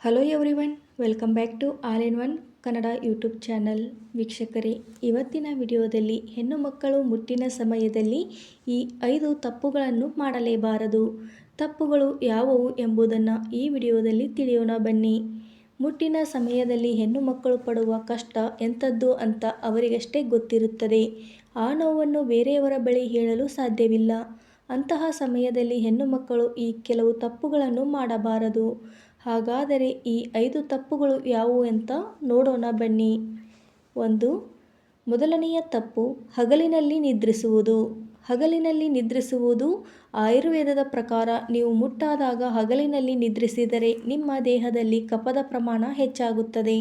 Hello everyone, welcome back to all in one Kannada YouTube channel. ವೀಕ್ಷಕರೇ, ಇವತ್ತಿನ ವಿಡಿಯೋದಲ್ಲಿ ಹೆಣ್ಣು ಮಕ್ಕಳು ಮುಟ್ಟಿನ ಸಮಯದಲ್ಲಿ ಈ 5 ತಪ್ಪುಗಳನ್ನು ಮಾಡಲೇಬಾರದು. ತಪ್ಪುಗಳು ಯಾವುವು ಎಂಬುದನ್ನು ಈ ವಿಡಿಯೋದಲ್ಲಿ ತಿಳಿಯೋಣ ಬನ್ನಿ. ಮುಟ್ಟಿನ ಸಮಯದಲ್ಲಿ ಹೆಣ್ಣು ಮಕ್ಕಳು ಪಡುವ ಕಷ್ಟ ಎಂಥದ್ದು ಅಂತ ಅವರಿಗಷ್ಟೇ ಗೊತ್ತಿರುತ್ತದೆ. ಆ ನೋವನ್ನು ಬೇರೆಯವರ ಬಳಿ ಹೇಳಲು ಸಾಧ್ಯವಿಲ್ಲ. ಅಂತಹ ಸಮಯದಲ್ಲಿ ಹೆಣ್ಣು ಮಕ್ಕಳು ಈ ಕೆಲವು ತಪ್ಪುಗಳನ್ನು ಮಾಡಬಾರದು. ಹಾಗಾದರೆ ಈ 5 ತಪ್ಪುಗಳು ಯಾವುವು ಅಂತ ನೋಡೋಣ ಬನ್ನಿ. 1. ಮೊದಲನೆಯ ತಪ್ಪು, ಹಗಲಿನಲ್ಲಿ ನಿದ್ರಿಸುವುದು. ಹಗಲಿನಲ್ಲಿ ನಿದ್ರಿಸುವುದು ಆಯುರ್ವೇದದ ಪ್ರಕಾರ ನೀವು ಮುಟ್ಟಾದಾಗ ಹಗಲಿನಲ್ಲಿ ನಿದ್ರಿಸಿದರೆ ನಿಮ್ಮ ದೇಹದಲ್ಲಿ ಕಫದ ಪ್ರಮಾಣ ಹೆಚ್ಚಾಗುತ್ತದೆ.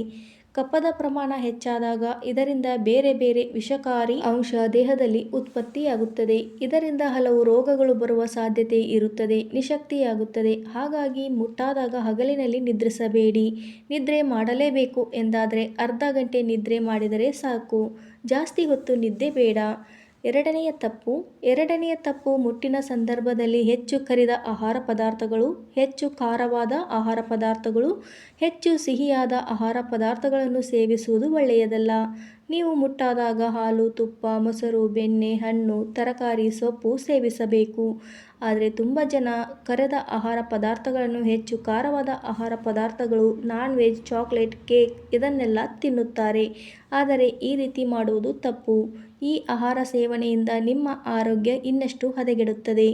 ಕಫದ ಪ್ರಮಾಣ ಹೆಚ್ಚಾದಾಗ ಇದರಿಂದ ಬೇರೆ ಬೇರೆ ವಿಷಕಾರಿ ಅಂಶ ದೇಹದಲ್ಲಿ ಉತ್ಪತ್ತಿಯಾಗುತ್ತದೆ. ಇದರಿಂದ ಹಲವು ರೋಗಗಳು ಬರುವ ಸಾಧ್ಯತೆ ಇರುತ್ತದೆ, ನಿಶಕ್ತಿಯಾಗುತ್ತದೆ. ಹಾಗಾಗಿ ಮುಟ್ಟಾದಾಗ ಹಗಲಿನಲ್ಲಿ ನಿದ್ರಿಸಬೇಡಿ. ನಿದ್ರೆ ಮಾಡಲೇಬೇಕು ಎಂದಾದರೆ ಅರ್ಧ ಗಂಟೆ ನಿದ್ರೆ ಮಾಡಿದರೆ ಸಾಕು, ಜಾಸ್ತಿ ಹೊತ್ತು ನಿದ್ದೆ ಬೇಡ. ಎರಡನೆಯ ತಪ್ಪು ಮುಟ್ಟಿನ ಸಂದರ್ಭದಲ್ಲಿ ಹೆಚ್ಚು ಕರಿದ ಆಹಾರ ಪದಾರ್ಥಗಳು, ಹೆಚ್ಚು ಖಾರವಾದ ಆಹಾರ ಪದಾರ್ಥಗಳು, ಹೆಚ್ಚು ಸಿಹಿಯಾದ ಆಹಾರ ಪದಾರ್ಥಗಳನ್ನು ಸೇವಿಸುವುದು ಒಳ್ಳೆಯದಲ್ಲ. ನೀವು ಮುಟ್ಟಾದಾಗ ಹಾಲು, ತುಪ್ಪ, ಮೊಸರು, ಬೆಣ್ಣೆ, ಹಣ್ಣು, ತರಕಾರಿ, ಸೊಪ್ಪು ಸೇವಿಸಬೇಕು. ಆದರೆ ತುಂಬ ಜನ ಕರೆದ ಆಹಾರ ಪದಾರ್ಥಗಳನ್ನು, ಹೆಚ್ಚು ಖಾರವಾದ ಆಹಾರ ಪದಾರ್ಥಗಳು, ನಾನ್ ವೆಜ್, ಚಾಕ್ಲೇಟ್, ಕೇಕ್ ಇದನ್ನೆಲ್ಲ ತಿನ್ನುತ್ತಾರೆ. ಆದರೆ ಈ ರೀತಿ ಮಾಡುವುದು ತಪ್ಪು. ಈ ಆಹಾರ ಸೇವನೆಯಿಂದ ನಿಮ್ಮ ಆರೋಗ್ಯ ಇನ್ನಷ್ಟು ಹದಗೆಡುತ್ತದೆ.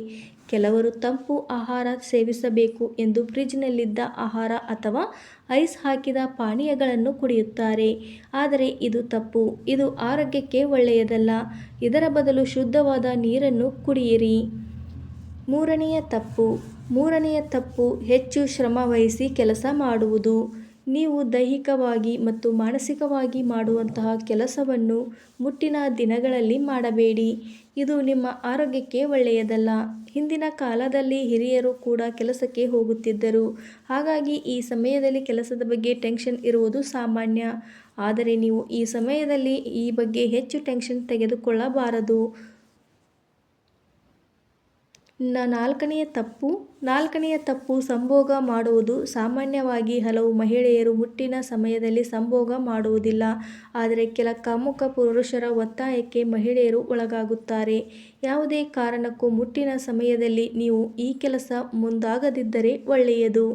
ಕೆಲವರು ತಂಪು ಆಹಾರ ಸೇವಿಸಬೇಕು ಎಂದು ಫ್ರಿಜ್ನಲ್ಲಿದ್ದ ಆಹಾರ ಅಥವಾ ಐಸ್ ಹಾಕಿದ ಪಾನೀಯಗಳನ್ನು ಕುಡಿಯುತ್ತಾರೆ. ಆದರೆ ಇದು ತಪ್ಪು. ಇದು ಆರೋಗ್ಯಕ್ಕೆ ಒಳ್ಳೆಯದಲ್ಲ. ಇದರ ಬದಲು ಶುದ್ಧವಾದ ನೀರನ್ನು ಕುಡಿಯಿರಿ. ಮೂರನೆಯ ತಪ್ಪು ಹೆಚ್ಚು ಶ್ರಮ ವಹಿಸಿ ಕೆಲಸ ಮಾಡುವುದು. ನೀವು ದೈಹಿಕವಾಗಿ ಮತ್ತು ಮಾನಸಿಕವಾಗಿ ಮಾಡುವಂತಹ ಕೆಲಸವನ್ನು ಮುಟ್ಟಿನ ದಿನಗಳಲ್ಲಿ ಮಾಡಬೇಡಿ. ಇದು ನಿಮ್ಮ ಆರೋಗ್ಯಕ್ಕೆ ಒಳ್ಳೆಯದಲ್ಲ. ಹಿಂದಿನ ಕಾಲದಲ್ಲಿ ಹಿರಿಯರು ಕೂಡ ಕೆಲಸಕ್ಕೆ ಹೋಗುತ್ತಿದ್ದರು. ಹಾಗಾಗಿ ಈ ಸಮಯದಲ್ಲಿ ಕೆಲಸದ ಬಗ್ಗೆ ಟೆನ್ಷನ್ ಇರುವುದು ಸಾಮಾನ್ಯ. ಆದರೆ ನೀವು ಈ ಸಮಯದಲ್ಲಿ ಈ ಬಗ್ಗೆ ಹೆಚ್ಚು ಟೆನ್ಷನ್ ತೆಗೆದುಕೊಳ್ಳಬಾರದು. ನಾಲ್ಕನೆಯ ತಪ್ಪು ಸಂಭೋಗ ಮಾಡುವುದು. ಸಾಮಾನ್ಯವಾಗಿ ಹಲವು ಮಹಿಳೆಯರು ಮುಟ್ಟಿನ ಸಮಯದಲ್ಲಿ ಸಂಭೋಗ ಮಾಡುವುದಿಲ್ಲ. ಆದರೆ ಕೆಲ ಕಾಮುಕ ಪುರುಷರ ಒತ್ತಾಯಕ್ಕೆ ಮಹಿಳೆಯರು ಒಳಗಾಗುತ್ತಾರೆ. ಯಾವುದೇ ಕಾರಣಕ್ಕೂ ಮುಟ್ಟಿನ ಸಮಯದಲ್ಲಿ ನೀವು ಈ ಕೆಲಸ ಮುಂದಾಗದಿದ್ದರೆ ಒಳ್ಳೆಯದು.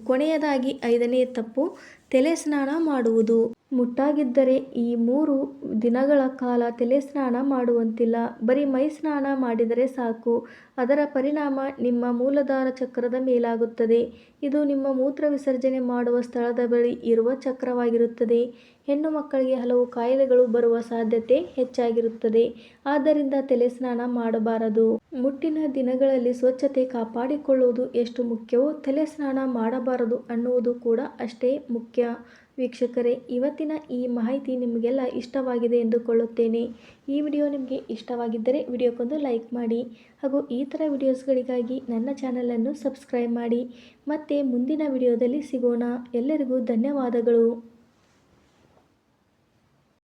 ಕೊನೆಯದಾಗಿ ಐದನೆಯ ತಪ್ಪು, ತಲೆ ಸ್ನಾನ ಮಾಡುವುದು. ಮುಟ್ಟಾಗಿದ್ದರೆ ಈ 3 ದಿನಗಳ ಕಾಲ ತಲೆ ಸ್ನಾನ ಮಾಡುವಂತಿಲ್ಲ. ಬರೀ ಮೈ ಸ್ನಾನ ಮಾಡಿದರೆ ಸಾಕು. ಅದರ ಪರಿಣಾಮ ನಿಮ್ಮ ಮೂಲಾಧಾರ ಚಕ್ರದ ಮೇಲಾಗುತ್ತದೆ. ಇದು ನಿಮ್ಮ ಮೂತ್ರ ವಿಸರ್ಜನೆ ಮಾಡುವ ಸ್ಥಳದ ಬಳಿ ಇರುವ ಚಕ್ರವಾಗಿರುತ್ತದೆ. ಹೆಣ್ಣು ಮಕ್ಕಳಿಗೆ ಹಲವು ಕಾಯಿಲೆಗಳು ಬರುವ ಸಾಧ್ಯತೆ ಹೆಚ್ಚಾಗಿರುತ್ತದೆ. ಆದ್ದರಿಂದ ತಲೆ ಸ್ನಾನ ಮಾಡಬಾರದು. ಮುಟ್ಟಿನ ದಿನಗಳಲ್ಲಿ ಸ್ವಚ್ಛತೆ ಕಾಪಾಡಿಕೊಳ್ಳುವುದು ಎಷ್ಟು ಮುಖ್ಯವೋ ತಲೆ ಸ್ನಾನ ಮಾಡಬಾರದು ಅನ್ನುವುದು ಕೂಡ ಅಷ್ಟೇ ಮುಖ್ಯ. ವೀಕ್ಷಕರೇ, ಇವತ್ತಿನ ಈ ಮಾಹಿತಿ ನಿಮಗೆಲ್ಲ ಇಷ್ಟವಾಗಿದೆ ಎಂದುಕೊಳ್ಳುತ್ತೇನೆ. ಈ ವಿಡಿಯೋ ನಿಮಗೆ ಇಷ್ಟವಾಗಿದ್ದರೆ ವಿಡಿಯೋಕ್ಕೊಂದು ಲೈಕ್ ಮಾಡಿ ಹಾಗೂ ಈ ಥರ ವಿಡಿಯೋಸ್ಗಳಿಗಾಗಿ ನನ್ನ ಚಾನಲನ್ನು ಸಬ್ಸ್ಕ್ರೈಬ್ ಮಾಡಿ. ಮತ್ತೆ ಮುಂದಿನ ವಿಡಿಯೋದಲ್ಲಿ ಸಿಗೋಣ. ಎಲ್ಲರಿಗೂ ಧನ್ಯವಾದಗಳು.